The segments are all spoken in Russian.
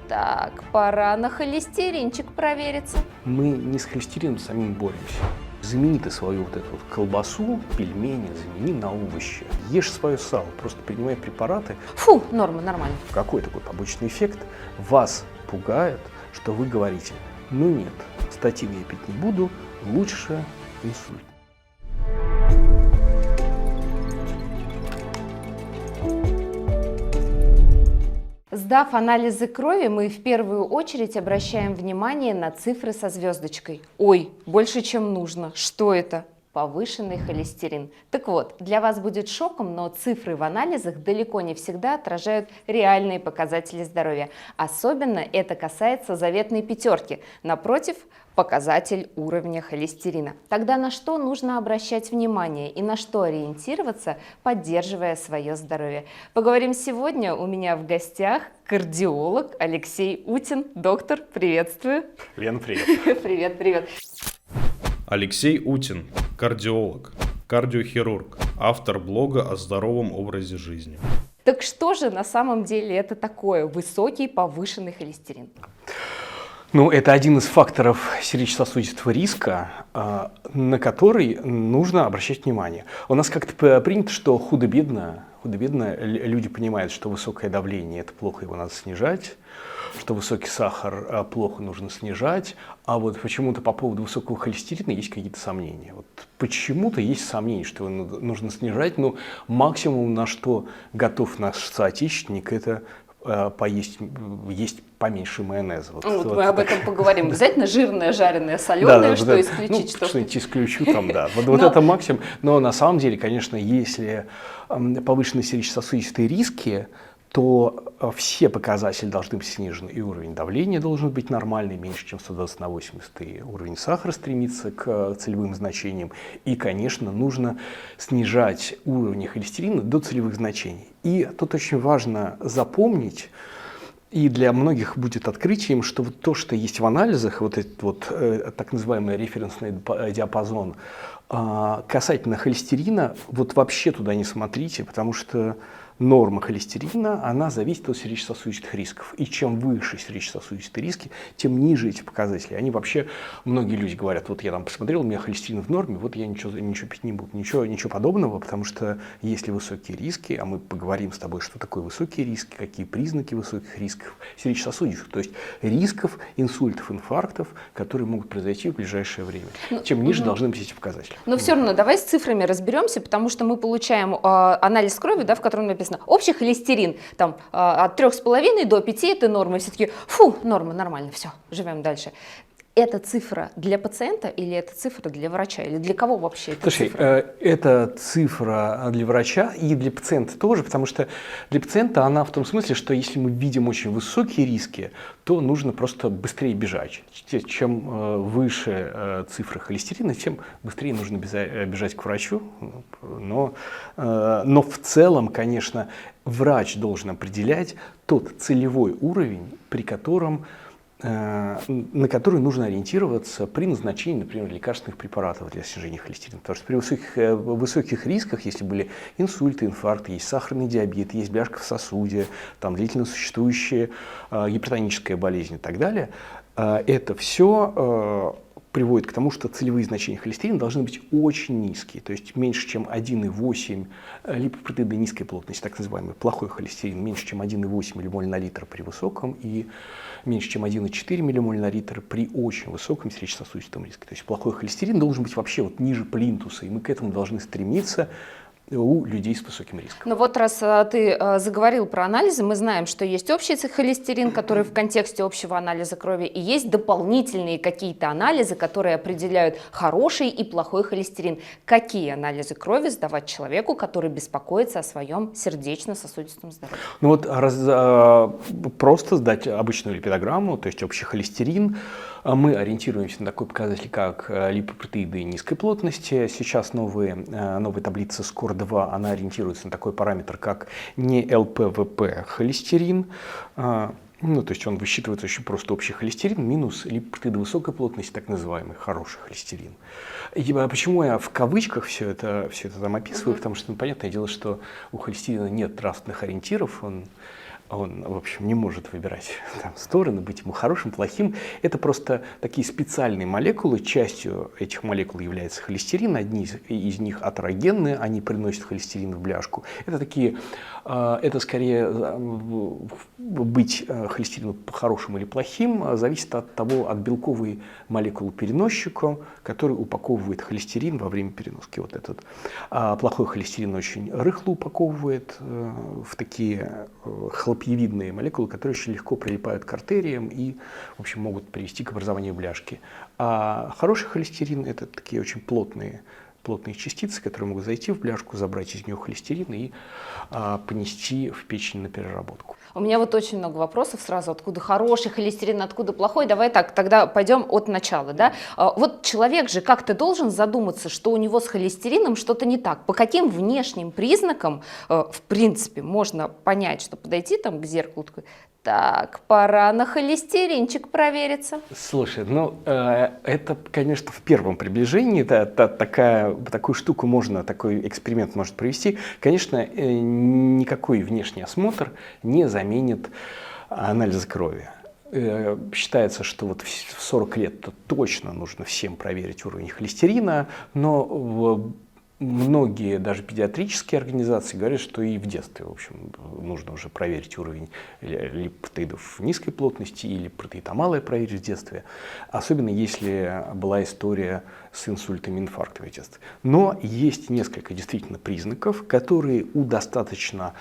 Так, пора на холестеринчик провериться. Мы не с холестерином самим боремся. Замени ты свою вот эту вот колбасу, пельмени, замени на овощи. Ешь свое сало, просто принимай препараты. Фу, норма, нормально. Какой такой побочный эффект? Вас пугает, что вы говорите: ну нет, статин я пить не буду, лучше инсульт. Сдав анализы крови, мы в первую очередь обращаем внимание на цифры со звездочкой. Ой, больше, чем нужно. Что это? Повышенный холестерин. Так вот, для вас будет шоком, но цифры в анализах далеко не всегда отражают реальные показатели здоровья. Особенно это касается заветной пятерки. Напротив, показатель уровня холестерина. Тогда на что нужно обращать внимание и на что ориентироваться, поддерживая свое здоровье? Поговорим сегодня. У меня в гостях кардиолог Алексей Утин. Доктор, приветствую. Лен, привет. Привет, привет. Алексей Утин, кардиолог, кардиохирург, автор блога о здоровом образе жизни. Так что же на самом деле это такое высокий повышенный холестерин? Ну, это один из факторов сердечно-сосудистого риска, на который нужно обращать внимание. У нас как-то принято, что худо-бедно люди понимают, что высокое давление – это плохо, его надо снижать, что высокий сахар плохо, нужно снижать, а вот почему-то по поводу высокого холестерина есть какие-то сомнения. Вот почему-то есть сомнения, что его нужно снижать, но максимум, на что готов наш соотечественник, это есть поменьше майонеза. Вот мы об этом поговорим. Обязательно жирное, жареное, соленое, что исключить, что... Что-нибудь исключу там, да. Вот это максимум. Но на самом деле, конечно, если повышенные сердечно-сосудистые риски, то все показатели должны быть снижены. И уровень давления должен быть нормальный, меньше, чем 120 на 80, и уровень сахара стремится к целевым значениям. И, конечно, нужно снижать уровень холестерина до целевых значений. И тут очень важно запомнить, и для многих будет открытием, что вот то, что есть в анализах, вот этот вот так называемый референсный диапазон, касательно холестерина, вот вообще туда не смотрите, потому что норма холестерина, она зависит от сердечно-сосудистых рисков. И чем выше сердечно-сосудистые риски, тем ниже эти показатели. Они вообще, многие люди говорят: вот я там посмотрел, у меня холестерин в норме, вот я ничего пить не буду. Ничего подобного, потому что если высокие риски, а мы поговорим с тобой, что такое высокие риски, какие признаки высоких рисков сердечно-сосудистых, то есть рисков инсультов, инфарктов, которые могут произойти в ближайшее время. Чем ниже должны быть эти показатели. Но все равно давай с цифрами разберемся, потому что мы получаем анализ крови, да, в котором написано общий холестерин там, от 3,5 до 5 это норма. И все таки фу, норма, нормально, все, живем дальше. Это цифра для пациента или это цифра для врача? Или для кого вообще эта цифра? Это цифра для врача и для пациента тоже, потому что для пациента она в том смысле, что если мы видим очень высокие риски, то нужно просто быстрее бежать. Чем выше цифра холестерина, тем быстрее нужно бежать к врачу. Но в целом, конечно, врач должен определять тот целевой уровень, на который нужно ориентироваться при назначении, например, лекарственных препаратов для снижения холестерина. Потому что при высоких рисках, если были инсульты, инфаркты, есть сахарный диабет, есть бляшка в сосуде, там длительно существующая гипертоническая болезнь и так далее, это все приводит к тому, что целевые значения холестерина должны быть очень низкие, то есть меньше, чем 1,8 липопротеиды низкой плотности, так называемый плохой холестерин, меньше, чем 1,8 миллимоль на литр при высоком и меньше, чем 1,4 миллимоль на литр при очень высоком сердечно-сосудистом риске. То есть плохой холестерин должен быть вообще вот ниже плинтуса, и мы к этому должны стремиться у людей с высоким риском. Ну вот раз ты заговорил про анализы, мы знаем, что есть общий холестерин, который в контексте общего анализа крови, и есть дополнительные какие-то анализы, которые определяют хороший и плохой холестерин. Какие анализы крови сдавать человеку, который беспокоится о своем сердечно-сосудистом здоровье? Ну вот просто сдать обычную липидограмму, то есть общий холестерин. Мы ориентируемся на такой показатель, как липопротеиды низкой плотности. Сейчас новая таблица SCORE-2, она ориентируется на такой параметр, как не ЛПВП холестерин. Ну, то есть он высчитывается очень просто: общий холестерин минус липопротеиды высокой плотности, так называемый хороший холестерин. И почему я в кавычках все это там описываю? Потому что, понятное дело, что у холестерина нет нравственных ориентиров, Он, в общем, не может выбирать там стороны, быть ему хорошим, плохим. Это просто такие специальные молекулы. Частью этих молекул является холестерин. Одни из них атерогенные, они приносят холестерин в бляшку. Это такие, это скорее быть холестерину хорошим или плохим зависит от того, от белковой молекулы переносчика, который упаковывает холестерин во время переноски. Вот этот плохой холестерин очень рыхло упаковывает в такие хлопьевидные молекулы, которые очень легко прилипают к артериям и, в общем, могут привести к образованию бляшки. А хороший холестерин – это такие очень плотные частицы, которые могут зайти в бляшку, забрать из нее холестерин и понести в печень на переработку. У меня вот очень много вопросов сразу, откуда хороший холестерин, откуда плохой. Давай так, тогда пойдем от начала. Да? Вот человек же как-то должен задуматься, что у него с холестерином что-то не так. По каким внешним признакам, в принципе, можно понять, что подойти там к зеркалу, такой, так, пора на холестеринчик провериться. Слушай, ну это, конечно, в первом приближении такую штуку можно, такой эксперимент может провести. Конечно, никакой внешний осмотр не заменит анализ крови. Считается, что вот в 40 лет точно нужно всем проверить уровень холестерина, но многие, даже педиатрические организации говорят, что и в детстве, в общем, нужно уже проверить уровень липопротеидов низкой плотности или протеидомалия проверить в детстве, особенно если была история с инсультами, инфарктами в детстве. Но есть несколько действительно признаков, которые у достаточно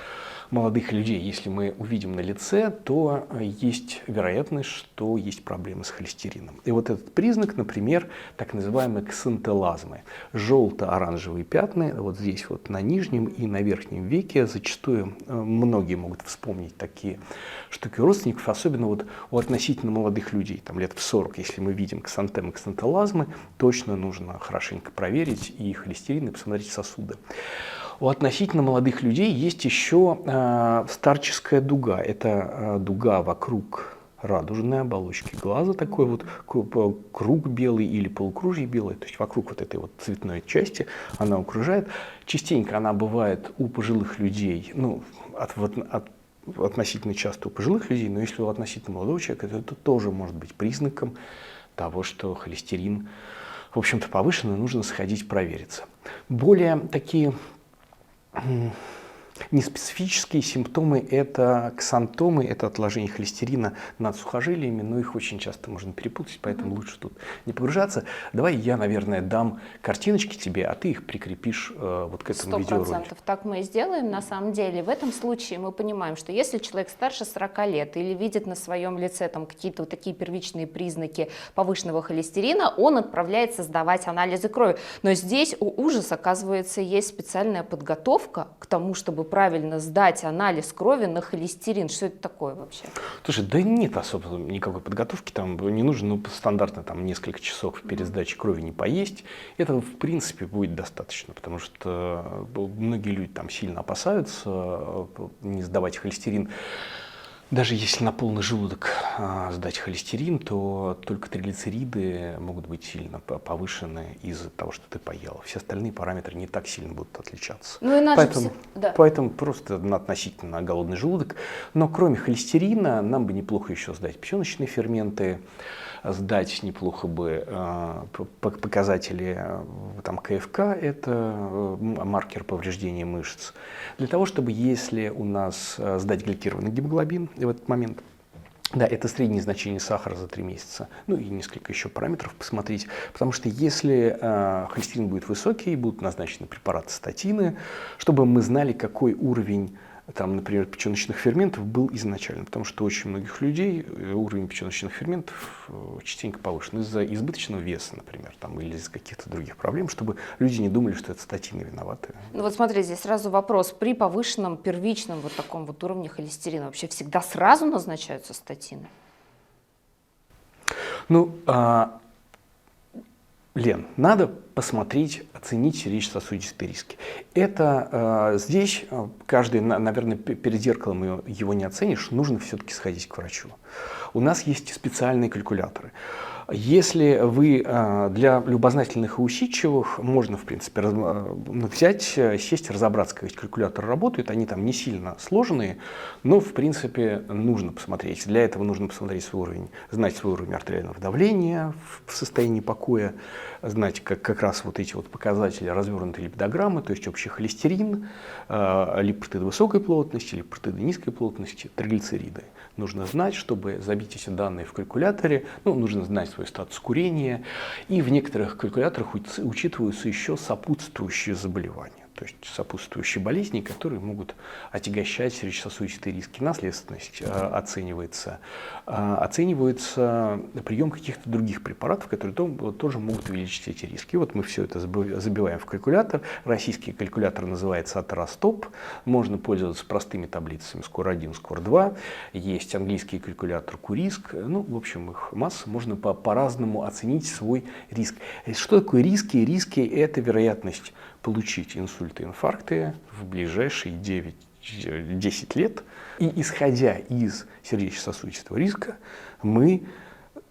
молодых людей, если мы увидим на лице, то есть вероятность, что есть проблемы с холестерином. И вот этот признак, например, так называемые ксантелазмы. Желто-оранжевые пятна, вот здесь вот на нижнем и на верхнем веке. Зачастую многие могут вспомнить такие штуки у родственников, особенно вот у относительно молодых людей, там лет в 40, если мы видим ксантемы, ксантелазмы, точно нужно хорошенько проверить и холестерин, и посмотреть сосуды. У относительно молодых людей есть еще старческая дуга. Это дуга вокруг радужной оболочки глаза, такой вот круг белый или полукружие белое, то есть вокруг вот этой вот цветной части она окружает. Частенько она бывает у пожилых людей, ну, относительно часто у пожилых людей, но если у относительно молодого человека, то это тоже может быть признаком того, что холестерин, в общем-то, повышенный, нужно сходить провериться. Более такие неспецифические симптомы – это ксантомы, это отложение холестерина над сухожилиями, но их очень часто можно перепутать, поэтому лучше тут не погружаться. Давай я, наверное, дам картиночки тебе, а ты их прикрепишь вот к этому видеоролику. 100%. Так мы и сделаем. На самом деле, в этом случае мы понимаем, что если человек старше 40 лет или видит на своем лице там какие-то вот такие первичные признаки повышенного холестерина, он отправляется сдавать анализы крови. Но здесь у ужас, оказывается, есть специальная подготовка к тому, чтобы правильно сдать анализ крови на холестерин. Что это такое вообще? Слушай, да нет особо никакой подготовки, там не нужно, стандартно там несколько часов перед сдачей крови не поесть. Этого, в принципе, будет достаточно, потому что многие люди там сильно опасаются не сдавать холестерин. Даже если на полный желудок сдать холестерин, то только триглицериды могут быть сильно повышены из-за того, что ты поела. Все остальные параметры не так сильно будут отличаться. Ну, и поэтому просто на относительно голодный желудок. Но кроме холестерина нам бы неплохо еще сдать печеночные ферменты, сдать неплохо бы показатели там, КФК, это маркер повреждения мышц, для того, чтобы если у нас сдать гликированный гемоглобин в этот момент, да, это среднее значение сахара за 3 месяца, ну и несколько еще параметров посмотреть, потому что если холестерин будет высокий, будут назначены препараты статины, чтобы мы знали, какой уровень там, например, печеночных ферментов был изначально, потому что у очень многих людей уровень печеночных ферментов частенько повышен из-за избыточного веса, например, там, или из каких-то других проблем, чтобы люди не думали, что это статины виноваты. Ну вот смотри, здесь сразу вопрос. При повышенном первичном вот таком вот уровне холестерина вообще всегда сразу назначаются статины? Ну, Лен, надо посмотреть, оценить сердечно-сосудистые риски. Это здесь каждый, наверное, перед зеркалом его не оценишь, нужно все-таки сходить к врачу. У нас есть специальные калькуляторы. Если вы для любознательных и усидчивых, можно, в принципе, взять, сесть, разобраться, как эти калькуляторы работают. Они там не сильно сложные, но, в принципе, нужно посмотреть. Для этого нужно посмотреть свой уровень, знать свой уровень артериального давления в состоянии покоя, знать как раз вот эти вот показатели развернутой липидограммы, то есть общий холестерин, липопротеиды высокой плотности, липопротеиды низкой плотности, триглицериды. Нужно знать, чтобы забить эти данные в калькуляторе, нужно знать свой статус курения, и в некоторых калькуляторах учитываются еще сопутствующие заболевания, то есть сопутствующие болезни, которые могут отягощать сердечно-сосудистые риски. Наследственность оценивается прием каких-то других препаратов, которые тоже могут увеличить эти риски. И вот мы все это забиваем в калькулятор. Российский калькулятор называется Атеростоп. Можно пользоваться простыми таблицами Score1, Score2. Есть английский калькулятор Q-риск. В общем, их масса. Можно по-разному оценить свой риск. Что такое риски? Риски – это вероятность получить инсульты, инфаркты в ближайшие 9-10 лет. И исходя из сердечно-сосудистого риска, мы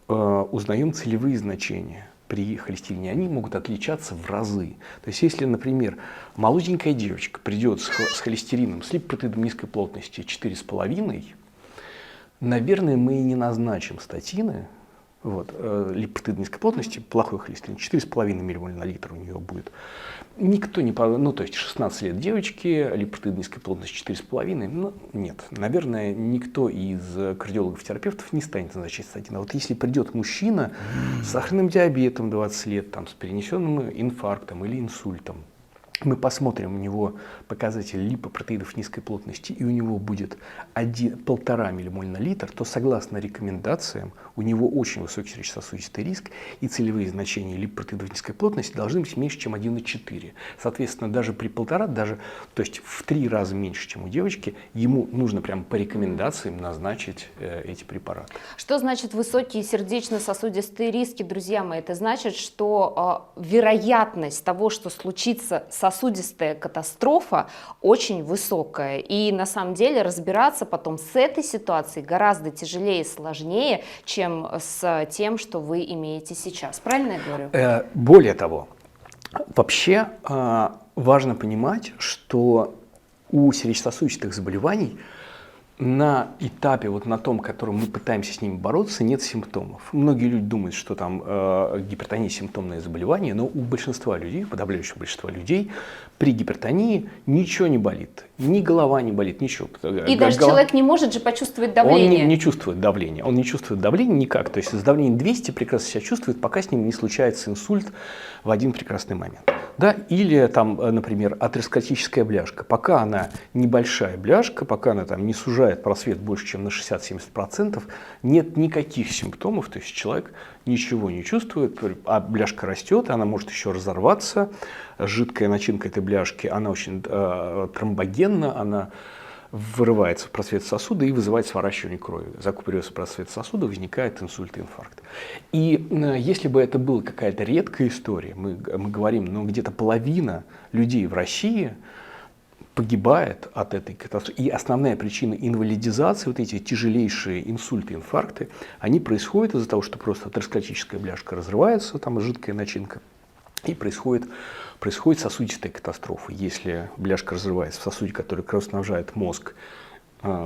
узнаем целевые значения при холестерине. Они могут отличаться в разы. То есть, если, например, молоденькая девочка придет с холестерином, с липопротеидом низкой плотности 4,5, наверное, мы и не назначим статины. Липопротеид низкой плотности, плохой холестерин, 4,5 ммоль на литр у нее будет. Никто не... то есть 16 лет девочки, липопротеид низкой плотности 4,5, нет. Наверное, никто из кардиологов-терапевтов не станет назначать статин. А вот если придет мужчина с сахарным диабетом 20 лет, с перенесенным инфарктом или инсультом, мы посмотрим у него показатель липопротеидов низкой плотности, и у него будет 1,5 ммоль на литр, то согласно рекомендациям у него очень высокий сердечно-сосудистый риск, и целевые значения липопротеидов низкой плотности должны быть меньше, чем 1,4. Соответственно, даже при 1,5, то есть в 3 раза меньше, чем у девочки, ему нужно прямо по рекомендациям назначить эти препараты. Что значит высокие сердечно-сосудистые риски, друзья мои? Это значит, что вероятность того, что случится сосудистая катастрофа, очень высокая. И на самом деле разбираться потом с этой ситуацией гораздо тяжелее и сложнее, чем с тем, что вы имеете сейчас. Правильно я говорю? Более того, вообще важно понимать, что у сердечно-сосудистых заболеваний на этапе, на том, котором мы пытаемся с ними бороться, нет симптомов. Многие люди думают, что там гипертония – симптомное заболевание, но у большинства людей, подавляющего большинства людей, при гипертонии ничего не болит. Ни голова не болит, ничего. И даже человек не может же почувствовать давление. Он не чувствует давления. Он не чувствует давления никак. То есть с давлением 200 прекрасно себя чувствует, пока с ним не случается инсульт в один прекрасный момент. Да? Или, например, атеросклеротическая бляшка. Пока она небольшая бляшка, пока она не сужает просвет больше, чем на 60-70%, нет никаких симптомов. То есть человек ничего не чувствует, а бляшка растет, она может еще разорваться. Жидкая начинка этой бляшки, она очень тромбогенна, она вырывается в просвет сосуда и вызывает сворачивание крови. Закупоривается просвет сосуда, возникает инсульт и инфаркт. И если бы это была какая-то редкая история, мы говорим, где-то половина людей в России погибает от этой катастрофы. И основная причина инвалидизации, эти тяжелейшие инсульты, инфаркты, они происходят из-за того, что просто атеросклеротическая бляшка разрывается, жидкая начинка, и происходит сосудистая катастрофа. Если бляшка разрывается в сосуде, который кровоснабжает мозг,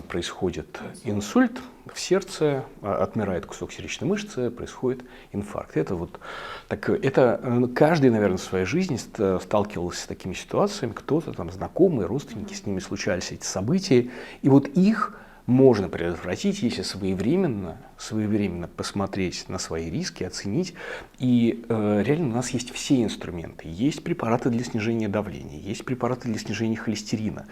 происходит инсульт в сердце, отмирает кусок сердечной мышцы, происходит инфаркт. Это каждый, наверное, в своей жизни сталкивался с такими ситуациями, кто-то знакомые, родственники, с ними случались эти события. И их можно предотвратить, если своевременно посмотреть на свои риски, оценить. И реально у нас есть все инструменты. Есть препараты для снижения давления, есть препараты для снижения холестерина.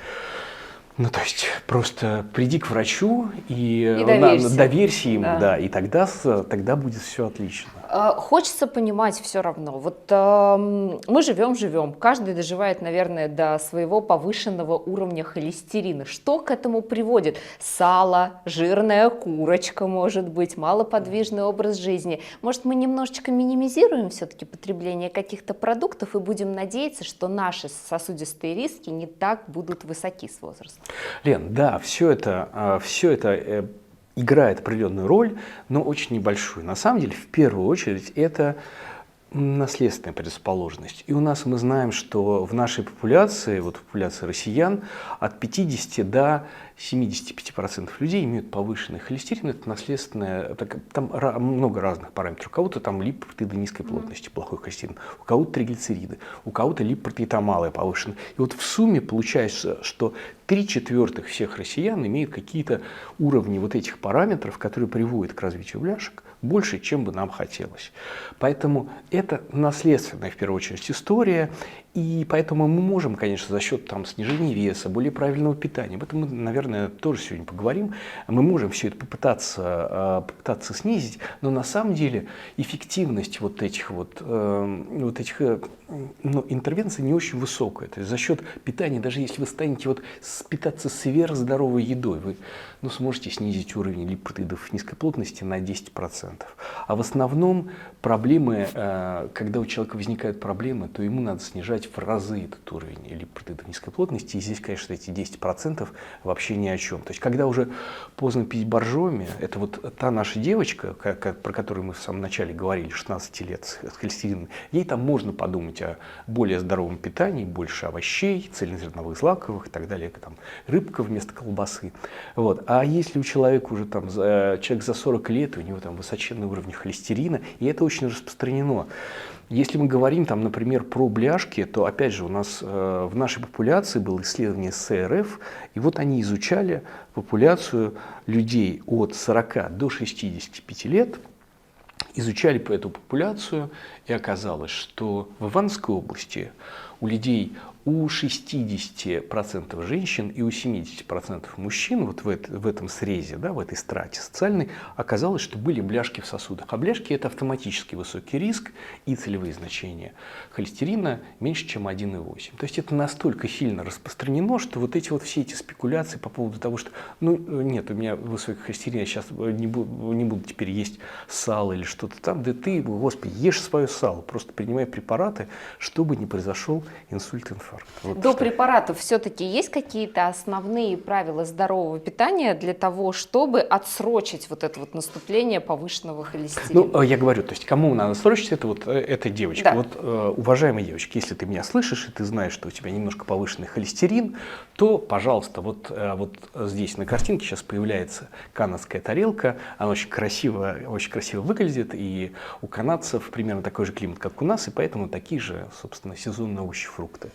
Ну, то есть просто приди к врачу и доверься. доверься ему, Да. да, и тогда будет все отлично. Хочется понимать все равно. Вот мы живем, каждый доживает, наверное, до своего повышенного уровня холестерина. Что к этому приводит? Сало, жирная курочка, может быть, малоподвижный образ жизни. Может, мы немножечко минимизируем все-таки потребление каких-то продуктов и будем надеяться, что наши сосудистые риски не так будут высоки с возрастом? Лен, да, все это играет определенную роль, но очень небольшую. На самом деле, в первую очередь, это наследственная предрасположенность. И у нас мы знаем, что в нашей популяции, вот популяции россиян, от 50 до 75% людей имеют повышенный холестерин. Это наследственное, там много разных параметров. У кого-то там липопротеиды низкой плотности, плохой холестерин, у кого-то триглицериды, у кого-то липопротеида малая повышена. И вот в сумме получается, что 3/4 всех россиян имеют какие-то уровни вот этих параметров, которые приводят к развитию бляшек, больше, чем бы нам хотелось. Поэтому это наследственная, в первую очередь, история. И поэтому мы можем, конечно, за счет снижения веса, более правильного питания, об этом мы, наверное, тоже сегодня поговорим, мы можем все это попытаться снизить, но на самом деле эффективность вот этих интервенций не очень высокая. То есть за счет питания, даже если вы станете питаться сверхздоровой едой, вы сможете снизить уровень липопротеидов низкой плотности на 10%. А в основном проблемы, когда у человека возникают проблемы, то ему надо снижать в разы этот уровень липопротеидов низкой плотности. И здесь, конечно, эти 10% вообще ни о чем. То есть, когда уже поздно пить боржоми, это вот та наша девочка, про которую мы в самом начале говорили, 16 лет с холестерином, ей там можно подумать о более здоровом питании, больше овощей, цельнозерновых, злаковых и так далее, там, рыбка вместо колбасы. Вот. А если у человека уже человек за 40 лет, у него там высоченный уровень холестерина, и это очень распространено. Если мы говорим, например, про бляшки, то, опять же, у нас в нашей популяции было исследование СРФ, и вот они изучали популяцию людей от 40 до 65 лет, изучали эту популяцию, и оказалось, что в Ивановской области у людей, у 60% женщин и у 70% мужчин вот в этом срезе, в этой страте социальной, оказалось, что были бляшки в сосудах. А бляшки – это автоматически высокий риск и целевые значения холестерина меньше, чем 1,8. То есть это настолько сильно распространено, что все эти спекуляции по поводу того, что нет, у меня высокий холестерин, я сейчас не буду теперь есть сало или что-то там. Да ты, Господи, ешь свое сало, просто принимай препараты, чтобы не произошел инсульт, инфаркт. До препаратов все-таки есть какие-то основные правила здорового питания для того, чтобы отсрочить это наступление повышенного холестерина? Я говорю, то есть кому надо срочить, это эта девочка. Да. Уважаемая девочка, если ты меня слышишь, и ты знаешь, что у тебя немножко повышенный холестерин, то, пожалуйста, здесь на картинке сейчас появляется канадская тарелка, она очень красиво выглядит, и у канадцев примерно такой же климат, как у нас, и поэтому такие же, собственно, сезонные овощи, фрукты.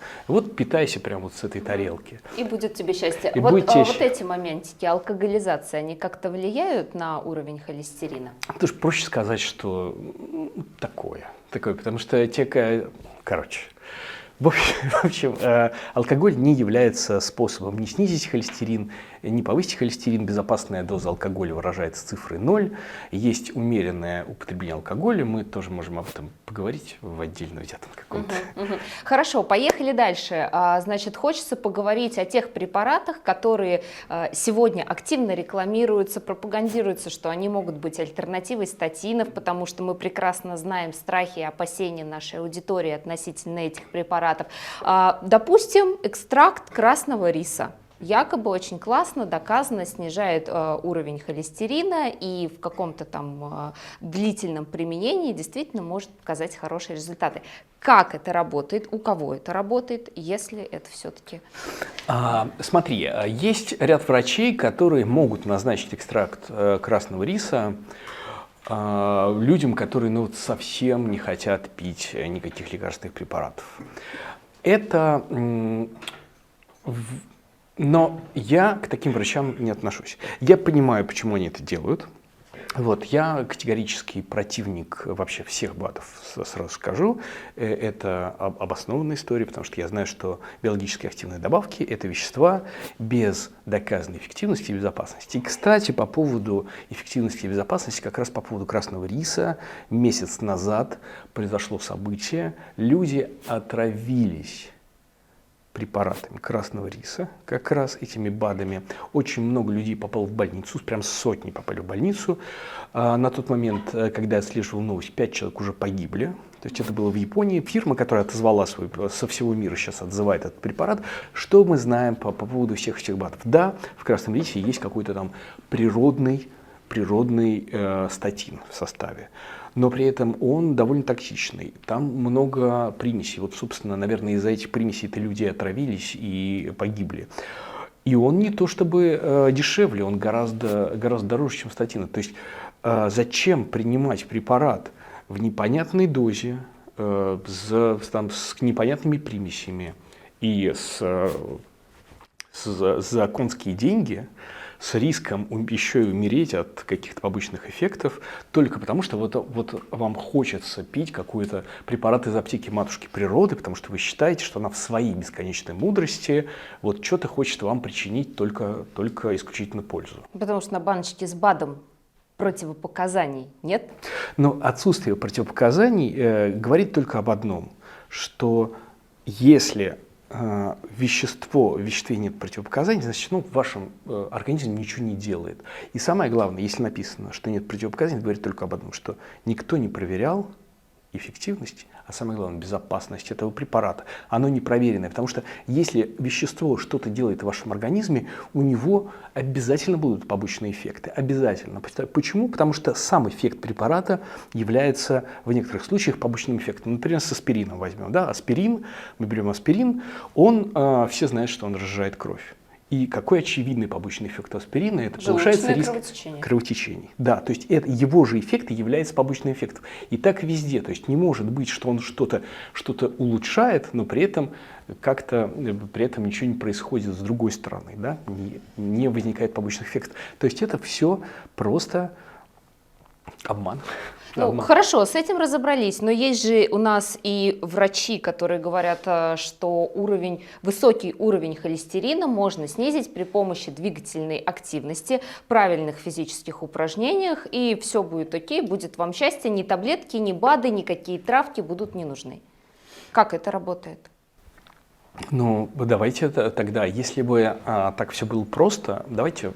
Питайся прямо с этой тарелки. И будет тебе счастье. И будет тебе счастье. Эти моментики алкоголизации, они как-то влияют на уровень холестерина? Потому что проще сказать, что такое, потому что в общем, алкоголь не является способом не снизить холестерин, не повысить холестерин. Безопасная доза алкоголя выражается цифрой 0. Есть умеренное употребление алкоголя. Мы тоже можем об этом поговорить в отдельно взятом каком-то. Хорошо, поехали дальше. Значит, хочется поговорить о тех препаратах, которые сегодня активно рекламируются, пропагандируются, что они могут быть альтернативой статинов, потому что мы прекрасно знаем страхи и опасения нашей аудитории относительно этих препаратов. Допустим, экстракт красного риса. Якобы очень классно, доказано, снижает уровень холестерина и в каком-то длительном применении действительно может показать хорошие результаты. Как это работает, у кого это работает, если это все-таки... Смотри, есть ряд врачей, которые могут назначить экстракт красного риса людям, которые совсем не хотят пить никаких лекарственных препаратов. Но я к таким врачам не отношусь. Я понимаю, почему они это делают. Вот, я категорический противник вообще всех БАДов, сразу скажу. Это обоснованная история, потому что я знаю, что биологически активные добавки – это вещества без доказанной эффективности и безопасности. И, кстати, по поводу эффективности и безопасности, как раз по поводу красного риса, месяц назад произошло событие, люди отравились препаратами красного риса, как раз этими БАДами. Очень много людей попало в больницу, прям сотни попали в больницу. На тот момент, когда я отслеживал новость, 5 человек уже погибли. То есть это было в Японии. Фирма, которая отозвала со всего мира, сейчас отзывает этот препарат. Что мы знаем по поводу всех этих БАДов? Да, в красном рисе есть какой-то там природный статин в составе. Но при этом он довольно токсичный. Там много примесей. Вот, собственно, наверное, из-за этих примесей-то люди отравились и погибли. И он не то чтобы дешевле, он гораздо дороже, чем статины. То есть зачем принимать препарат в непонятной дозе, с непонятными примесями и за конские деньги, с риском еще и умереть от каких-то побочных эффектов, только потому что вот вам хочется пить какой-то препарат из аптеки матушки природы, потому что вы считаете, что она в своей бесконечной мудрости вот что-то хочет вам причинить только исключительно пользу. Потому что на баночке с БАДом противопоказаний нет? Но отсутствие противопоказаний говорит только об одном, что если в веществе нет противопоказаний, значит, в вашем организме ничего не делает. И самое главное, если написано, что нет противопоказаний, говорит только об одном, что никто не проверял эффективность, а самое главное, безопасность этого препарата. Оно не проверенное, потому что если вещество что-то делает в вашем организме, у него обязательно будут побочные эффекты. Обязательно. Почему? Потому что сам эффект препарата является в некоторых случаях побочным эффектом. Например, с аспирином возьмем. Да? Аспирин, мы берем аспирин, он, все знают, что он разжижает кровь. И какой очевидный побочный эффект аспирина? Это повышается риск кровотечений. Да, то есть его же эффект и является побочным эффектом. И так везде. То есть не может быть, что он что-то улучшает, но при этом ничего не происходит с другой стороны. Да? Не возникает побочных эффектов. То есть это все просто обман. Хорошо, с этим разобрались, но есть же у нас и врачи, которые говорят, что высокий уровень холестерина можно снизить при помощи двигательной активности, правильных физических упражнениях, и все будет окей, будет вам счастье, ни таблетки, ни БАДы, никакие травки будут не нужны. Как это работает? Давайте тогда, если бы так все было просто, давайте...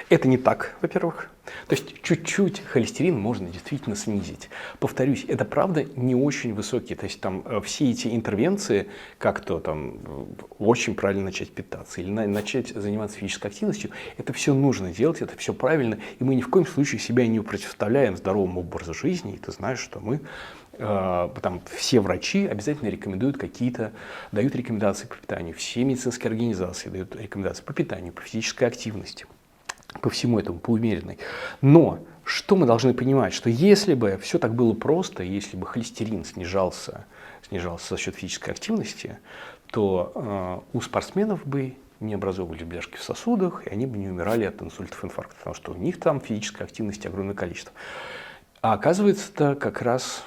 Это не так, во-первых. То есть чуть-чуть холестерин можно действительно снизить. Повторюсь, это правда не очень высокие. То есть там все эти интервенции, как-то там очень правильно начать питаться или начать заниматься физической активностью, это все нужно делать, это все правильно. И мы ни в коем случае себя не противоставляем здоровому образу жизни. И ты знаешь, что мы... все врачи обязательно рекомендуют дают рекомендации по питанию. Все медицинские организации дают рекомендации по питанию, по физической активности. По всему этому, по умеренной. Но что мы должны понимать, что если бы все так было просто, если бы холестерин снижался за счет физической активности, то у спортсменов бы не образовывались бляшки в сосудах, и они бы не умирали от инсультов, инфарктов, потому что у них там физической активности огромное количество. А оказывается, это как раз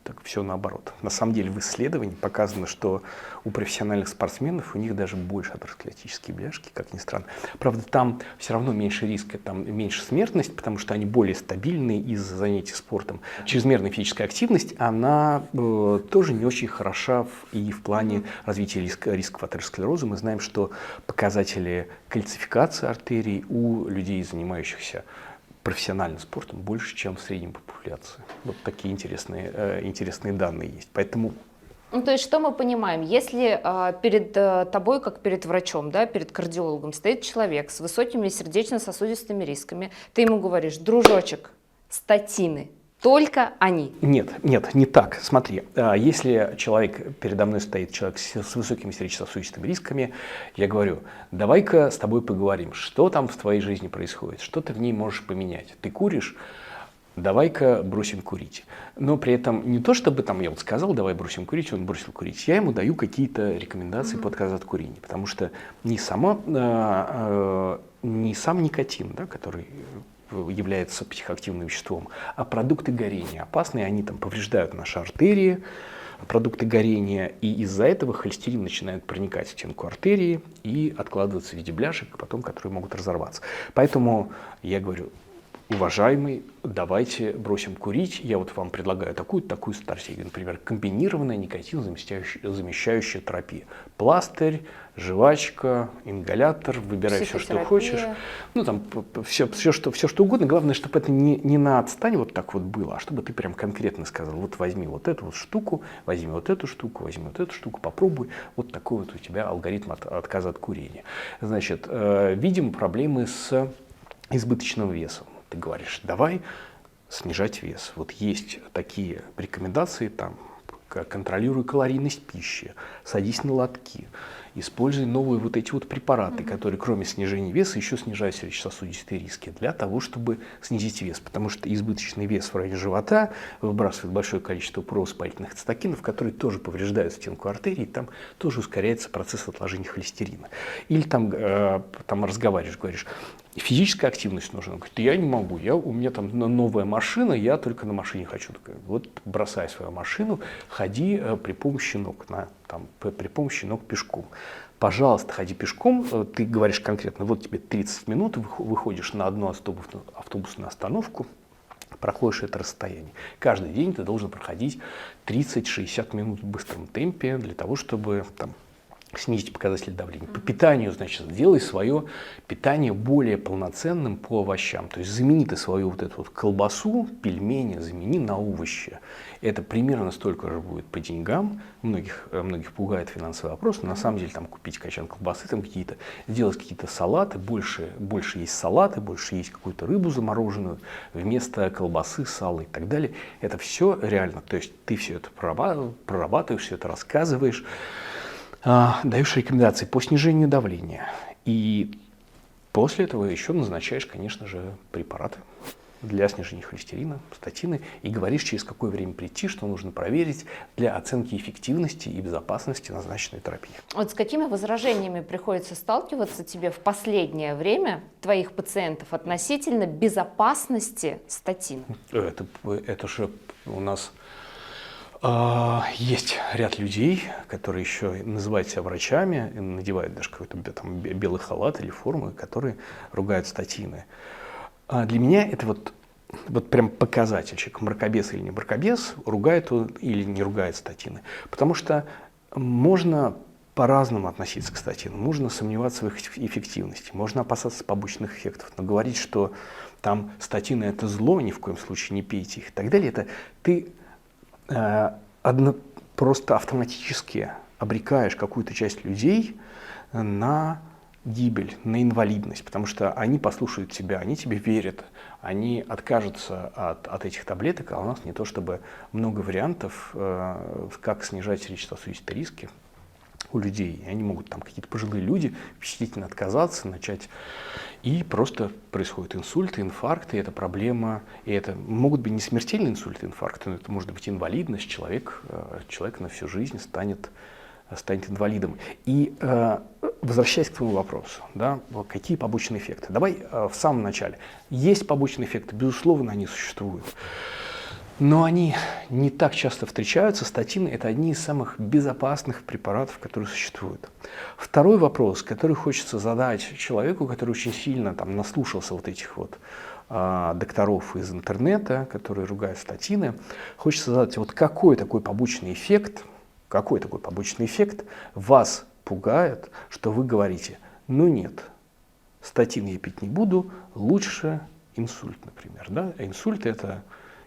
так все наоборот. На самом деле в исследовании показано, что у профессиональных спортсменов у них даже больше атеросклеротические бляшки, как ни странно. Правда, там все равно меньше риска, там меньше смертность, потому что они более стабильны из-за занятий спортом. Чрезмерная физическая активность, она тоже не очень хороша и в плане развития рисков атеросклероза. Мы знаем, что показатели кальцификации артерий у людей, занимающихся профессиональным спортом, больше, чем в среднем по популяции. Вот такие интересные данные есть. Поэтому... То есть что мы понимаем? Если перед тобой, как перед врачом, да, перед кардиологом, стоит человек с высокими сердечно-сосудистыми рисками, ты ему говоришь: дружочек, статины, только они. Нет, не так. Смотри, если передо мной стоит человек с высокими сердечно-сосудистыми рисками, я говорю: давай-ка с тобой поговорим, что там в твоей жизни происходит, что ты в ней можешь поменять. Ты куришь? давай-ка бросим курить. Но при этом не то, чтобы там я вот сказал, давай бросим курить, он бросил курить. Я ему даю какие-то рекомендации по отказу от курения. Потому что не сам никотин, да, который является психоактивным веществом, а продукты горения опасные, они там повреждают наши артерии, продукты горения, и из-за этого холестерин начинает проникать в стенку артерии и откладываться в виде бляшек, потом, которые могут разорваться. Поэтому я говорю: уважаемый, давайте бросим курить. Я вот вам предлагаю такую стратегию. Например, комбинированная никотинозамещающая терапия. Пластырь, жвачка, ингалятор, выбирай все, что хочешь. Ну, там все, что угодно. Главное, чтобы это не на отстань вот так вот было, а чтобы ты прям конкретно сказал: вот возьми вот эту вот штуку, возьми вот эту штуку, возьми вот эту штуку, попробуй. Вот такой вот у тебя алгоритм отказа от курения. Значит, видим проблемы с избыточным весом. Ты говоришь: давай снижать вес. Вот есть такие рекомендации, там, контролируй калорийность пищи, садись на лотки, используй новые вот эти вот препараты, которые кроме снижения веса еще снижают сердечно-сосудистые риски, для того, чтобы снизить вес. Потому что избыточный вес в районе живота выбрасывает большое количество провоспалительных цитокинов, которые тоже повреждают стенку артерий, там тоже ускоряется процесс отложения холестерина. Или там разговариваешь, говоришь: физическая активность нужна. Он говорит: я не могу, у меня там новая машина, я только на машине хочу. Вот бросай свою машину, ходи при помощи ног, при помощи ног пешком. Пожалуйста, ходи пешком. Ты говоришь конкретно: вот тебе 30 минут, выходишь на одну автобусную остановку, проходишь это расстояние. Каждый день ты должен проходить 30-60 минут в быстром темпе для того, чтобы снизить показатель давления. По питанию, значит, сделай свое питание более полноценным по овощам. То есть замени ты свою вот эту вот колбасу, пельмени, замени на овощи. Это примерно столько же будет по деньгам. Многих пугает финансовый вопрос. Но на самом деле там купить качан колбасы, там сделать какие-то салаты, больше есть салаты, больше есть какую-то рыбу замороженную вместо колбасы, сала и так далее. Это все реально. То есть ты все это прорабатываешь, все это рассказываешь, даешь рекомендации по снижению давления. И после этого еще назначаешь, конечно же, препараты для снижения холестерина, статины, и говоришь, через какое время прийти, что нужно проверить для оценки эффективности и безопасности назначенной терапии. Вот с какими возражениями приходится сталкиваться тебе в последнее время твоих пациентов относительно безопасности статин? Это же у нас есть ряд людей, которые еще называют себя врачами, надевают даже какой-то там белый халат или форму, которые ругают статины. Для меня это вот прям показательчик, мракобес или не мракобес, ругает он или не ругает статины. Потому что можно по-разному относиться к статинам, можно сомневаться в их эффективности, можно опасаться побочных эффектов, но говорить, что там статины это зло, ни в коем случае не пейте их и так далее, это ты просто автоматически обрекаешь какую-то часть людей на гибель, на инвалидность, потому что они послушают тебя, они тебе верят, они откажутся от этих таблеток, а у нас не то чтобы много вариантов, как снижать сердечно-сосудистые риски у людей. И они могут, там какие-то пожилые люди, впечатлительно отказаться, начать, и просто происходят инсульты, инфаркты, это проблема, и это могут быть не смертельные инсульты, инфаркты, но это может быть инвалидность, человек на всю жизнь станет инвалидом. И возвращаясь к твоему вопросу, да, какие побочные эффекты? Давай в самом начале. Есть побочные эффекты, безусловно, они существуют. Но они не так часто встречаются. Статины – это одни из самых безопасных препаратов, которые существуют. Второй вопрос, который хочется задать человеку, который очень сильно наслушался вот этих вот докторов из интернета, которые ругают статины, хочется задать: вот какой такой побочный эффект вас пугает, что вы говорите: ну нет, статин я пить не буду, лучше инсульт, например. Да? Инсульт – это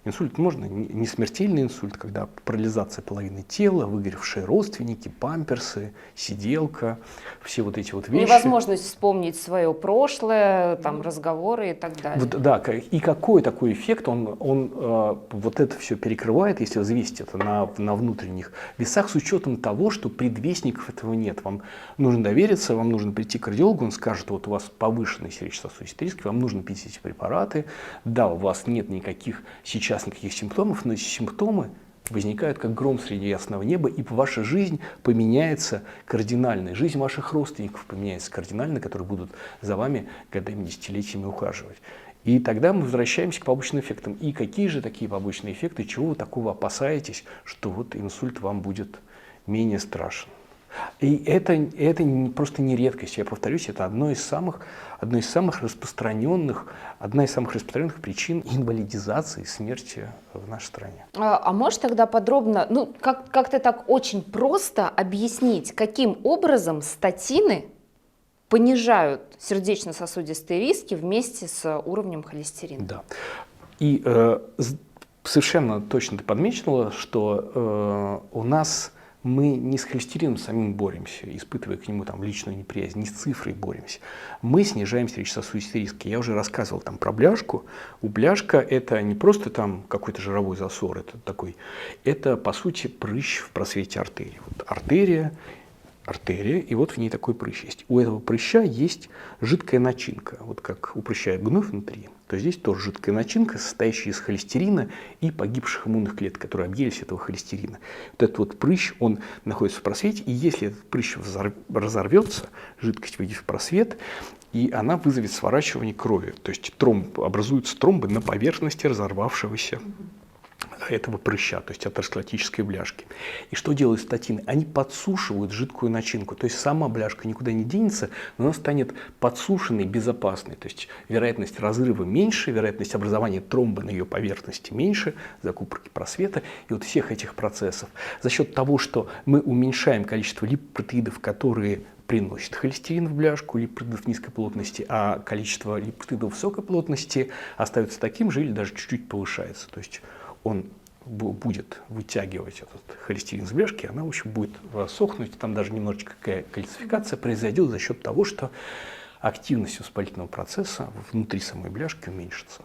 Инсульт можно, не смертельный инсульт, когда парализация половины тела, выгоревшие родственники, памперсы, сиделка, все вот эти вот вещи. Невозможность вспомнить свое прошлое, там, разговоры и так далее. Вот, да, и какой такой эффект он вот это все перекрывает, если взвесить это на внутренних весах, с учетом того, что предвестников этого нет. Вам нужно довериться, вам нужно прийти к кардиологу, он скажет, вот у вас повышенный сердечно-сосудистый риск, вам нужно пить эти препараты, да, у вас нет никаких симптомов, но эти симптомы возникают как гром среди ясного неба, и ваша жизнь поменяется кардинально. Жизнь ваших родственников поменяется кардинально, которые будут за вами годами, десятилетиями ухаживать. И тогда мы возвращаемся к побочным эффектам. И какие же такие побочные эффекты, чего вы такого опасаетесь, что вот инсульт вам будет менее страшен? И это просто не редкость, я повторюсь, это одна из самых распространенных причин инвалидизации, смерти в нашей стране. А можешь тогда подробно, как-то так очень просто объяснить, каким образом статины понижают сердечно-сосудистые риски вместе с уровнем холестерина? Да. И совершенно точно ты подметила, что у нас мы не с холестерином самим боремся, испытывая к нему там личную неприязнь, не с цифрой боремся. Мы снижаем сердечно-сосудистые риски. Я уже рассказывал там про бляшку. У бляшка это не просто там какой-то жировой засор, это по сути прыщ в просвете артерии. Вот артерия, и вот в ней такой прыщ есть. У этого прыща есть жидкая начинка, вот как у прыща гной внутри, то здесь тоже жидкая начинка, состоящая из холестерина и погибших иммунных клеток, которые объелись этого холестерина. Вот этот вот прыщ, он находится в просвете, и если этот прыщ разорвется, жидкость выйдет в просвет, и она вызовет сворачивание крови, то есть образуются тромбы на поверхности разорвавшегося этого прыща, то есть атеросклеротической бляшки. И что делают статины? Они подсушивают жидкую начинку, то есть сама бляшка никуда не денется, но она станет подсушенной, безопасной, то есть вероятность разрыва меньше, вероятность образования тромба на ее поверхности меньше, закупорки просвета, и вот всех этих процессов. За счет того, что мы уменьшаем количество липопротеидов, которые приносит холестерин в бляшку, липопротеидов низкой плотности, а количество липопротеидов высокой плотности остается таким же или даже чуть-чуть повышается. То есть он будет вытягивать этот холестерин с бляшки, она, в общем, будет сохнуть, там даже немножечко кальцификация произойдет за счет того, что активность воспалительного процесса внутри самой бляшки уменьшится.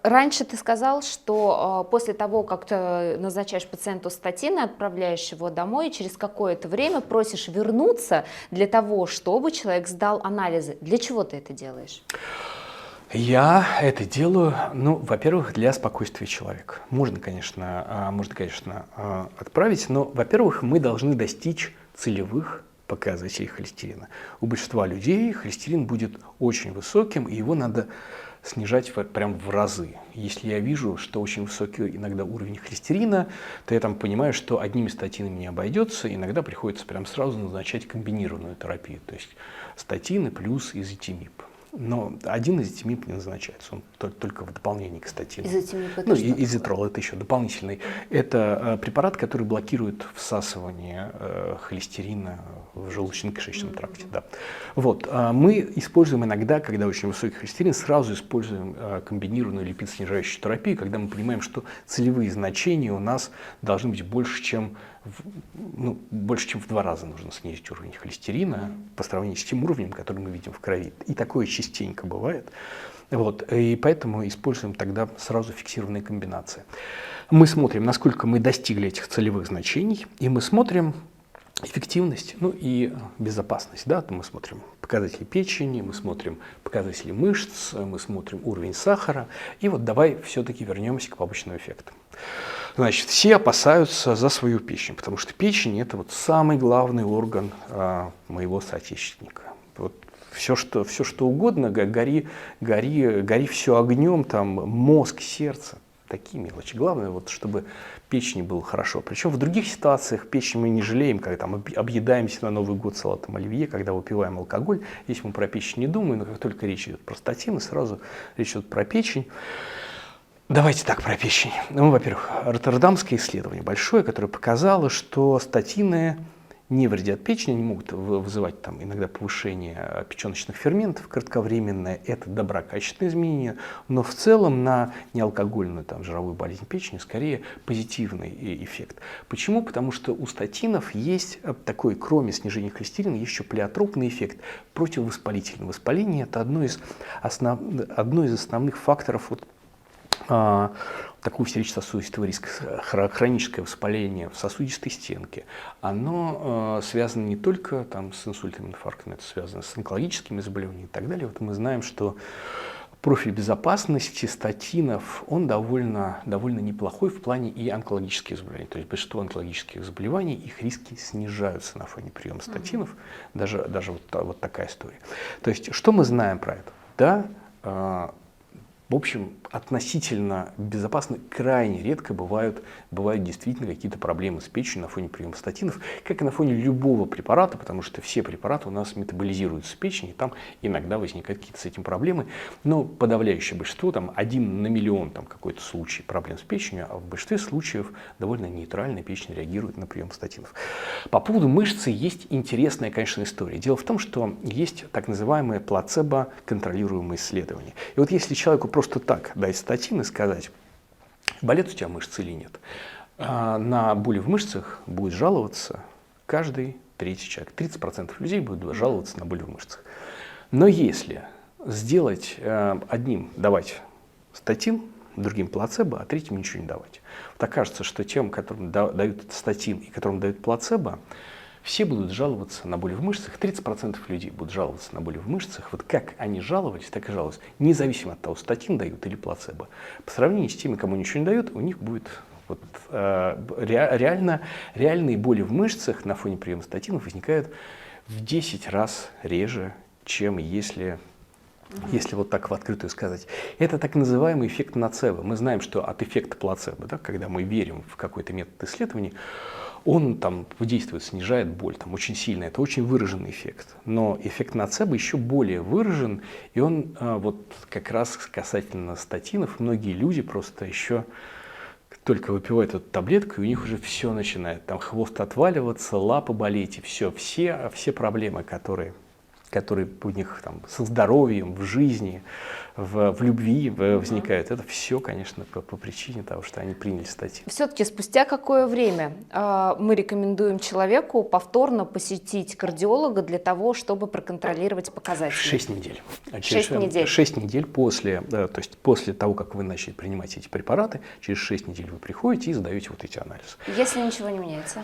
Раньше ты сказал, что после того, как ты назначаешь пациенту статины, отправляешь его домой, через какое-то время просишь вернуться для того, чтобы человек сдал анализы. Для чего ты это делаешь? Я это делаю, во-первых, для спокойствия человека. Можно, конечно, отправить, но, во-первых, мы должны достичь целевых показателей холестерина. У большинства людей холестерин будет очень высоким, и его надо снижать прям в разы. Если я вижу, что очень высокий иногда уровень холестерина, то я там понимаю, что одними статинами не обойдется, иногда приходится прям сразу назначать комбинированную терапию, то есть статины плюс изотимип. Но один изотимип не назначается, он только в дополнении к статину. Изотимип это что? Изотрол это еще дополнительный. Это препарат, который блокирует всасывание холестерина в желудочно-кишечном тракте. Да. Вот. Мы используем иногда, когда очень высокий холестерин, сразу используем комбинированную липидоснижающую терапию, когда мы понимаем, что целевые значения у нас должны быть больше, чем в 2 раза нужно снизить уровень холестерина по сравнению с тем уровнем, который мы видим в крови. И такое частенько бывает. Вот. И поэтому используем тогда сразу фиксированные комбинации. Мы смотрим, насколько мы достигли этих целевых значений, и мы смотрим эффективность, и безопасность. Да? Мы смотрим показатели печени, мы смотрим показатели мышц, мы смотрим уровень сахара. И вот давай все-таки вернемся к побочным эффектам. Значит, все опасаются за свою печень, потому что печень – это вот самый главный орган моего соотечественника. Вот все что угодно, гори все огнем, там мозг, сердце, такие мелочи. Главное, вот, чтобы печени было хорошо. Причем в других ситуациях печень мы не жалеем, когда там объедаемся на Новый год салатом оливье, когда выпиваем алкоголь. Здесь мы про печень не думаем, но как только речь идет про статины, сразу речь идет про печень. Давайте так, про печень. Во-первых, роттердамское исследование большое, которое показало, что статины не вредят печени, они могут вызывать там, иногда повышение печеночных ферментов кратковременное, это доброкачественные изменения, но в целом на неалкогольную там, жировую болезнь печени скорее позитивный эффект. Почему? Потому что у статинов есть такой, кроме снижения холестерина, есть еще плеотропный эффект противовоспалительный. Воспаление – это одно из основных факторов такого сердечно-сосудистого риска, хроническое воспаление в сосудистой стенке, оно связано не только там, с инсультом, инфарктом, это связано с онкологическими заболеваниями и так далее. Вот мы знаем, что профиль безопасности статинов, он довольно неплохой в плане и онкологических заболеваний. То есть большинство онкологических заболеваний, их риски снижаются на фоне приема статинов. Даже вот такая история. То есть что мы знаем про это? Да, в общем, относительно безопасно, крайне редко бывают действительно какие-то проблемы с печенью на фоне приема статинов, как и на фоне любого препарата, потому что все препараты у нас метаболизируются в печени, и там иногда возникают какие-то с этим проблемы, но подавляющее большинство, там 1 на миллион там, какой-то случай проблем с печенью, а в большинстве случаев довольно нейтрально печень реагирует на прием статинов. По поводу мышцы есть интересная, конечно, история. Дело в том, что есть так называемые плацебо-контролируемые исследования. И вот если человеку просто так дать статин и сказать, болят у тебя мышцы или нет, на боли в мышцах будет жаловаться каждый третий человек. 30% людей будут жаловаться на боли в мышцах. Но если сделать одним давать статин, другим плацебо, а третьим ничего не давать, вот окажется, что тем, которым дают статин и которым дают плацебо, все будут жаловаться на боли в мышцах, 30% людей будут жаловаться на боли в мышцах. Вот как они жаловались, так и жаловались, независимо от того, статин дают или плацебо. По сравнению с теми, кому ничего не дают, у них будет вот, реальные боли в мышцах на фоне приема статинов возникают в 10 раз реже, чем если вот так в открытую сказать. Это так называемый эффект ноцебо. Мы знаем, что от эффекта плацебо, да, когда мы верим в какой-то метод исследований, он там действует, снижает боль, там очень сильно, это очень выраженный эффект. Но эффект ноцебо еще более выражен, и он вот как раз касательно статинов, многие люди просто еще только выпивают эту таблетку, и у них уже все начинает, там хвост отваливаться, лапы болеть, и все проблемы, которые у них там со здоровьем, в жизни, в любви возникают. Это все, конечно, по причине того, что они приняли статин. Все-таки спустя какое время мы рекомендуем человеку повторно посетить кардиолога для того, чтобы проконтролировать показатели? 6 недель. 6 недель. 6 недель после, то есть после того, как вы начали принимать эти препараты, через 6 недель вы приходите и сдаете вот эти анализы. Если ничего не меняется?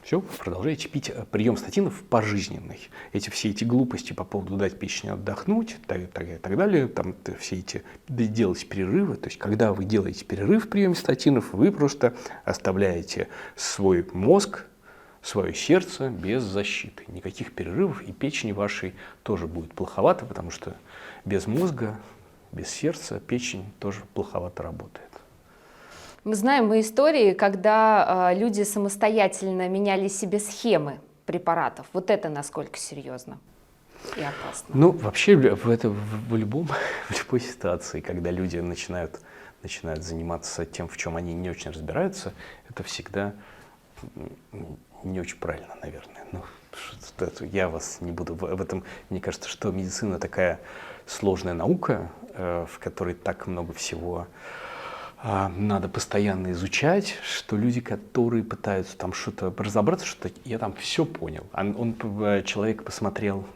Все, продолжаете пить. Прием статинов пожизненный. Все эти глупости по поводу дать печени отдохнуть и так далее, там все эти делать перерывы. То есть, когда вы делаете перерыв в приеме статинов, вы просто оставляете свой мозг, свое сердце без защиты. Никаких перерывов, и печени вашей тоже будет плоховато, потому что без мозга, без сердца печень тоже плоховато работает. Мы знаем истории, когда люди самостоятельно меняли себе схемы препаратов. Вот это насколько серьезно и опасно? Ну, вообще, в любой ситуации, когда люди начинают заниматься тем, в чем они не очень разбираются, это всегда не очень правильно, наверное. Ну, я вас не буду в этом. Мне кажется, что медицина такая сложная наука, в которой так много всего надо постоянно изучать, что люди, которые пытаются там что-то разобраться, что я там все понял. Человек посмотрел,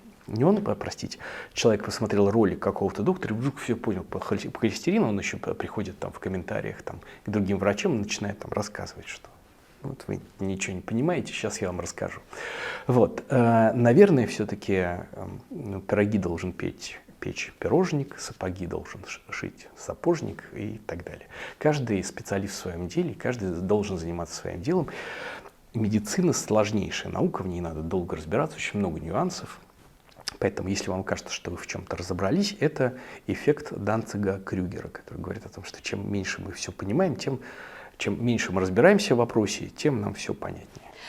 человек посмотрел ролик какого-то доктора и вдруг все понял по холестерину, он еще приходит там в комментариях там, к другим врачам и начинает там рассказывать, что вот вы ничего не понимаете, сейчас я вам расскажу. Вот, наверное, все-таки пироги должен печь пирожник, сапоги должен шить сапожник и так далее. Каждый специалист в своем деле, каждый должен заниматься своим делом. Медицина сложнейшая наука, в ней надо долго разбираться, очень много нюансов. Поэтому, если вам кажется, что вы в чем-то разобрались, это эффект Данцига-Крюгера, который говорит о том, что чем меньше мы все понимаем, тем чем меньше мы разбираемся в вопросе, тем нам все понятнее.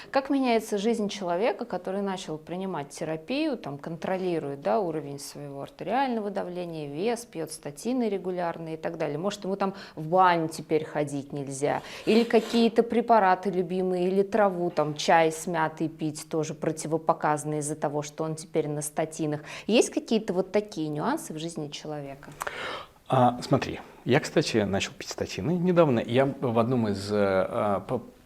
Как меняется жизнь человека, который начал принимать терапию, там, контролирует, да, уровень своего артериального давления, вес, пьет статины регулярно и так далее? Может, ему там в баню теперь ходить нельзя? Или какие-то препараты любимые, или траву, там, чай с мятой пить тоже противопоказано из-за того, что он теперь на статинах? Есть какие-то вот такие нюансы в жизни человека? Смотри, я, кстати, начал пить статины недавно. Я в одном из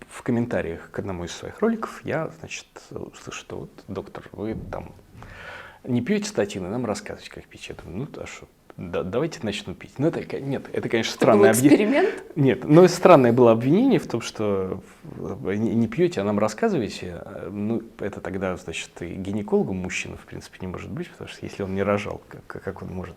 в комментариях к одному из своих роликов я, значит, услышал, что вот, доктор, вы там не пьете статины, нам рассказывайте, как пить. Я думаю, ну, а что, давайте начну пить. Ну, это, нет, это, конечно, странное обвинение. Нет, но странное было обвинение в том, что не пьете, а нам рассказываете. Ну, это тогда, значит, и гинекологом мужчина, в принципе, не может быть, потому что если он не рожал, как он может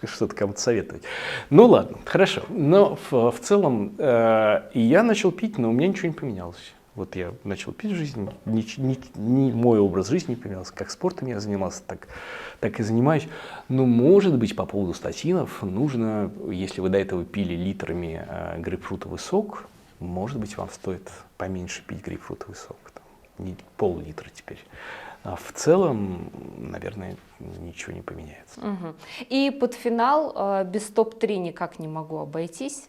что-то кому-то советовать? Ну, ладно, хорошо. Но в целом и я начал пить, но у меня ничего не поменялось. Вот я начал пить в жизни, ни мой образ жизни не поменялся, как спортом я занимался, так и занимаюсь. Но, может быть, по поводу статинов нужно, если вы до этого пили литрами грейпфрутовый сок, может быть, вам стоит поменьше пить грейпфрутовый сок, там, не пол-литра теперь. А в целом, наверное, ничего не поменяется. Угу. И под финал без топ-3 никак не могу обойтись.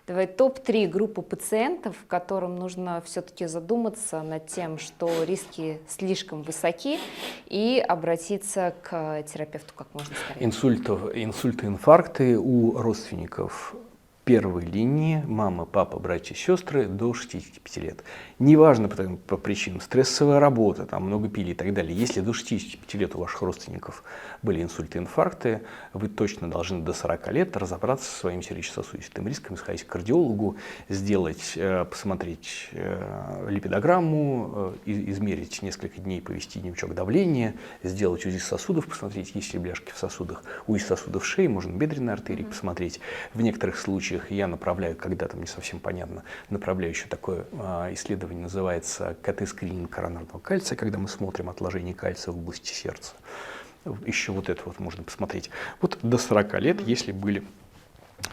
Давай топ-3 группы пациентов, которым нужно все-таки задуматься над тем, что риски слишком высоки, и обратиться к терапевту как можно скорее. Инсульты, инфаркты у родственников первой линии, мама, папа, братья, сестры до 65 лет. Неважно по причинам, стрессовая работа, там, много пили и так далее. Если до 65 лет у ваших родственников были инсульты, инфаркты, вы точно должны до 40 лет разобраться со своим сердечно-сосудистым риском, сходить к кардиологу, посмотреть липидограмму, измерить несколько дней, повести дневничок давления, сделать УЗИ сосудов, посмотреть, есть ли бляшки в сосудах, УЗИ сосудов шеи, можно бедренные артерии посмотреть. В некоторых случаях я направляю, когда там не совсем понятно, направляю еще такое исследование, называется КТ-скрининг коронарного кальция, когда мы смотрим отложение кальция в области сердца. Еще вот это вот можно посмотреть. Вот до 40 лет, если были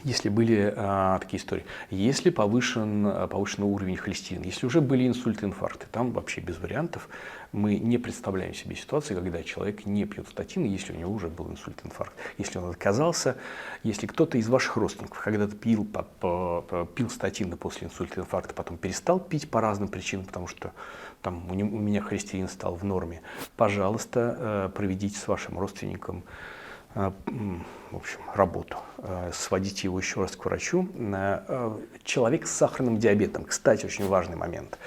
такие истории. Если повышен уровень холестерина, если уже были инсульты, инфаркты, там вообще без вариантов. Мы не представляем себе ситуации, когда человек не пьет статины, если у него уже был инсульт, инфаркт. Если он отказался, если кто-то из ваших родственников когда-то пил статины после инсульта, инфаркта, потом перестал пить по разным причинам, потому что там у меня холестерин стал в норме, пожалуйста, проведите с вашим родственником в общем, работу, сводите его еще раз к врачу. Человек с сахарным диабетом, кстати, очень важный момент.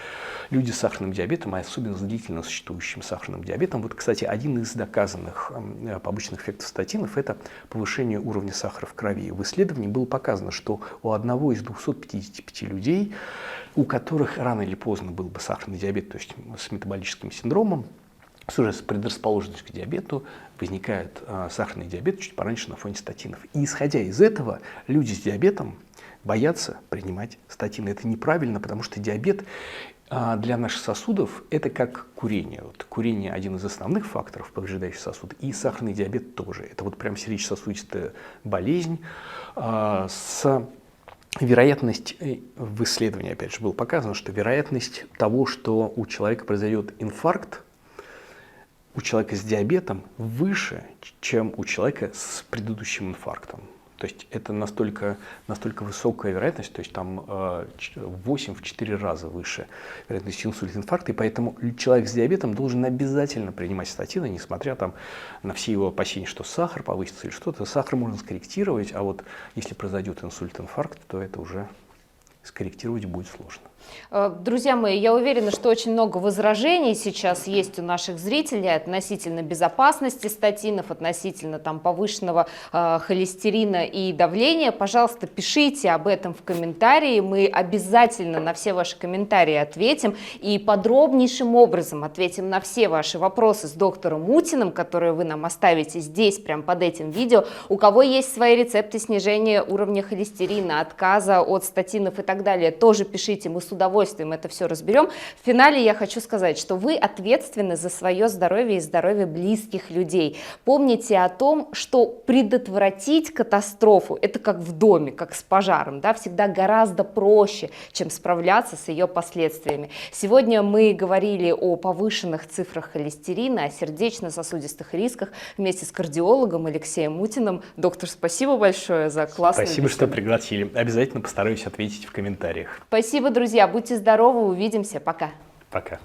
Люди с сахарным диабетом, а особенно с длительно существующим сахарным диабетом, вот, кстати, один из доказанных побочных эффектов статинов – это повышение уровня сахара в крови. В исследовании было показано, что у одного из 255 людей, у которых рано или поздно был бы сахарный диабет, то есть с метаболическим синдромом, уже с предрасположенностью к диабету, возникает сахарный диабет чуть пораньше на фоне статинов. И исходя из этого, люди с диабетом боятся принимать статины. Это неправильно, потому что диабет для наших сосудов это как курение. Вот курение один из основных факторов, повреждающих сосуды, и сахарный диабет тоже. Это вот прям сердечно-сосудистая болезнь вероятность в исследовании, опять же, было показано, что вероятность того, что у человека произойдет инфаркт, у человека с диабетом выше, чем у человека с предыдущим инфарктом. То есть это настолько высокая вероятность, то есть там 8 в 4 раза выше вероятность инсульта, инфаркта, и поэтому человек с диабетом должен обязательно принимать статины, несмотря там на все его опасения, что сахар повысится или что-то. Сахар можно скорректировать, а вот если произойдет инсульт, инфаркт, то это уже скорректировать будет сложно. Друзья мои, я уверена, что очень много возражений сейчас есть у наших зрителей относительно безопасности статинов, относительно там повышенного холестерина и давления. Пожалуйста, пишите об этом в комментарии, мы обязательно на все ваши комментарии ответим и подробнейшим образом ответим на все ваши вопросы с доктором Утиным, которые вы нам оставите здесь, прямо под этим видео. У кого есть свои рецепты снижения уровня холестерина, отказа от статинов и так далее, тоже пишите, мы с с удовольствием это все разберем. В финале я хочу сказать, что вы ответственны за свое здоровье и здоровье близких людей. Помните о том, что предотвратить катастрофу – это как в доме, как с пожаром, да, всегда гораздо проще, чем справляться с ее последствиями. Сегодня мы говорили о повышенных цифрах холестерина, о сердечно-сосудистых рисках вместе с кардиологом Алексеем Утиным. Доктор, спасибо большое за классную Спасибо, беседу. что пригласили. Обязательно постараюсь ответить в комментариях. Спасибо, друзья. Будьте здоровы. Увидимся. Пока. Пока.